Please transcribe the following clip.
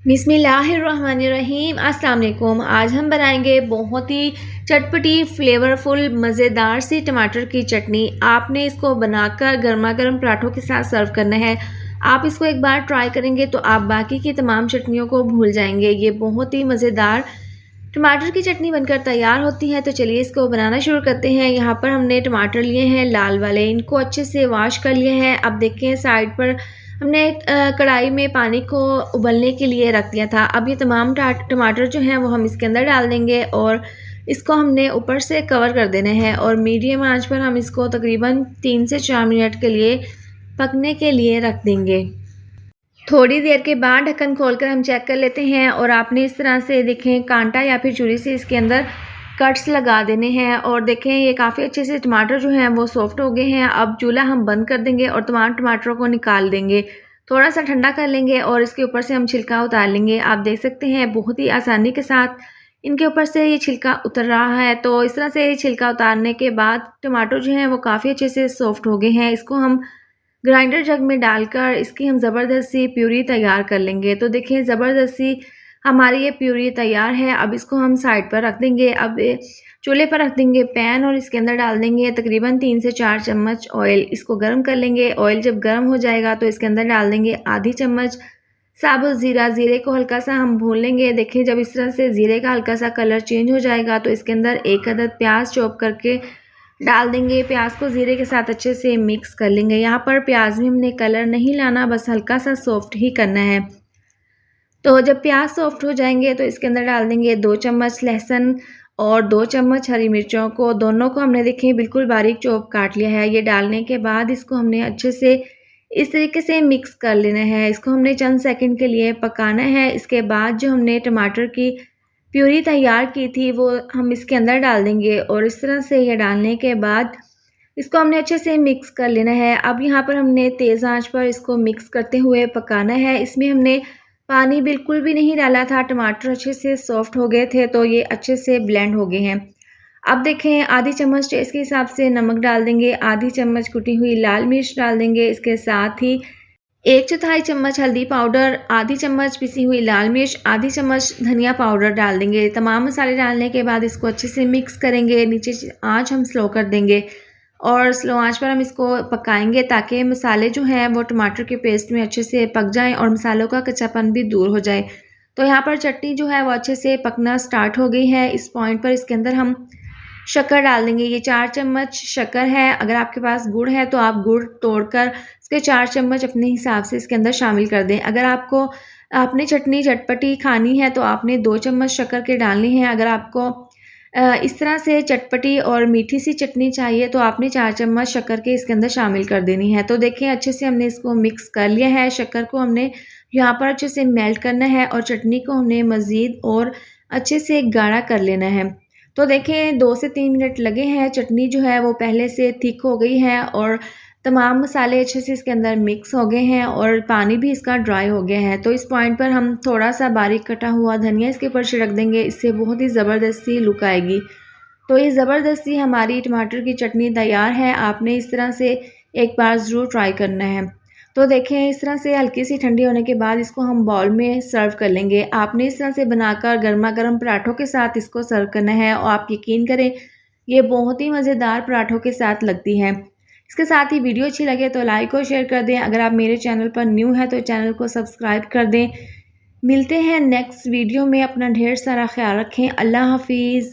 बिस्मिल्लाहिर्रहमानिर्रहीम। अस्सलाम वालेकुम। आज हम बनाएंगे बहुत ही चटपटी फ्लेवरफुल मज़ेदार सी टमाटर की चटनी। आपने इसको बनाकर गर्मा गर्म पराठों के साथ सर्व करना है। आप इसको एक बार ट्राई करेंगे तो आप बाकी की तमाम चटनियों को भूल जाएंगे। ये बहुत ही मज़ेदार टमाटर की चटनी बनकर तैयार होती है। तो चलिए इसको बनाना शुरू करते हैं। यहाँ पर हमने टमाटर लिए हैं लाल वाले, इनको अच्छे से वॉश कर लिए हैं। अब देखें साइड पर हमने कढ़ाई में पानी को उबलने के लिए रख दिया था। अब ये तमाम टमाटर जो हैं वो हम इसके अंदर डाल देंगे और इसको हमने ऊपर से कवर कर देना है और मीडियम आंच पर हम इसको तकरीबन 3 से 4 मिनट के लिए पकने के लिए रख देंगे। थोड़ी देर के बाद ढक्कन खोलकर हम चेक कर लेते हैं और आपने इस तरह से देखें कांटा या फिर छुरी से इसके अंदर कट्स लगा देने हैं और देखें ये काफ़ी अच्छे से टमाटर जो हैं वो सॉफ्ट हो गए हैं। अब चूल्हा हम बंद कर देंगे और तमाम टमाटरों को निकाल देंगे, थोड़ा सा ठंडा कर लेंगे और इसके ऊपर से हम छिलका उतार लेंगे। आप देख सकते हैं बहुत ही आसानी के साथ इनके ऊपर से ये छिलका उतर रहा है। तो इस तरह से छिलका उतारने के बाद टमाटर जो हैं वो काफ़ी अच्छे से सॉफ्ट हो गए हैं। इसको हम ग्राइंडर जग में डालकर इसकी हम ज़बरदस्त सी प्यूरी तैयार कर लेंगे। तो देखिए ज़बरदस्त सी हमारी ये प्यूरी तैयार है। अब इसको हम साइड पर रख देंगे। अब चूल्हे पर रख देंगे पैन और इसके अंदर डाल देंगे तकरीबन 3 से 4 चम्मच ऑयल। इसको गर्म कर लेंगे। ऑयल जब गर्म हो जाएगा तो इसके अंदर डाल देंगे आधी चम्मच साबुत ज़ीरा। ज़ीरे को हल्का सा हम भून लेंगे। देखिए जब इस तरह से ज़ीरे का हल्का सा कलर चेंज हो जाएगा तो इसके अंदर 1 अदद प्याज चॉप करके डाल देंगे। प्याज को ज़ीरे के साथ अच्छे से मिक्स कर लेंगे। यहाँ पर प्याज में हमने कलर नहीं लाना, बस हल्का सा सॉफ्ट ही करना है। तो जब प्याज सॉफ्ट हो जाएंगे तो इसके अंदर डाल देंगे 2 चम्मच लहसुन और 2 चम्मच हरी मिर्चों को, दोनों को हमने देखिए बिल्कुल बारीक चॉप काट लिया है। ये डालने के बाद इसको हमने अच्छे से इस तरीके से मिक्स कर लेना है। इसको हमने चंद सेकंड के लिए पकाना है। इसके बाद जो हमने टमाटर की प्यूरी तैयार की थी वो हम इसके अंदर डाल देंगे और इस तरह से ये डालने के बाद इसको हमने अच्छे से मिक्स कर लेना है। अब यहाँ पर हमने तेज़ आंच पर इसको मिक्स करते हुए पकाना है। इसमें हमने पानी बिल्कुल भी नहीं डाला था, टमाटर अच्छे से सॉफ्ट हो गए थे तो ये अच्छे से ब्लेंड हो गए हैं। अब देखें आधी चम्मच टेस्ट के हिसाब से नमक डाल देंगे, आधी चम्मच कुटी हुई लाल मिर्च डाल देंगे, इसके साथ ही 1/4 चम्मच हल्दी पाउडर, आधी चम्मच पिसी हुई लाल मिर्च, आधी चम्मच धनिया पाउडर डाल देंगे। तमाम मसाले डालने के बाद इसको अच्छे से मिक्स करेंगे। नीचे से आँच हम स्लो कर देंगे और स्लो आंच पर हम इसको पकाएंगे ताकि मसाले जो हैं वो टमाटर के पेस्ट में अच्छे से पक जाएं और मसालों का कच्चापन भी दूर हो जाए। तो यहाँ पर चटनी जो है वो अच्छे से पकना स्टार्ट हो गई है। इस पॉइंट पर इसके अंदर हम शक्कर डाल देंगे। ये 4 चम्मच शक्कर है। अगर आपके पास गुड़ है तो आप गुड़ तोड़कर इसके 4 चम्मच अपने हिसाब से इसके अंदर शामिल कर दें। अगर आपको आपने चटनी चटपटी खानी है तो आपने 2 चम्मच शक्कर के डालनी है। अगर आपको इस तरह से चटपटी और मीठी सी चटनी चाहिए तो आपने 4 चम्मच शक्कर के इसके अंदर शामिल कर देनी है। तो देखिए अच्छे से हमने इसको मिक्स कर लिया है। शक्कर को हमने यहाँ पर अच्छे से मेल्ट करना है और चटनी को हमने मज़ीद और अच्छे से गाढ़ा कर लेना है। तो देखें 2 से 3 मिनट लगे हैं। चटनी जो है वो पहले से थिक हो गई है और तमाम मसाले अच्छे से इसके अंदर मिक्स हो गए हैं और पानी भी इसका ड्राई हो गया है। तो इस पॉइंट पर हम थोड़ा सा बारीक कटा हुआ धनिया इसके ऊपर छिड़क देंगे, इससे बहुत ही ज़बरदस्ती लुक आएगी। तो ये ज़बरदस्ती हमारी टमाटर की चटनी तैयार है। आपने इस तरह से एक बार ज़रूर ट्राई करना है। तो देखें इस तरह से हल्की सी ठंडी होने के बाद इसको हम बाउल में सर्व कर लेंगे। आपने इस तरह से बनाकर गर्मा गर्म पराठों के साथ इसको सर्व करना है और आप यकीन करें ये बहुत ही मज़ेदार पराठों के साथ लगती है। इसके साथ ही वीडियो अच्छी लगे तो लाइक और शेयर कर दें। अगर आप मेरे चैनल पर न्यू हैं तो चैनल को सब्सक्राइब कर दें। मिलते हैं नेक्स्ट वीडियो में। अपना ढेर सारा ख्याल रखें। अल्लाह हाफिज़।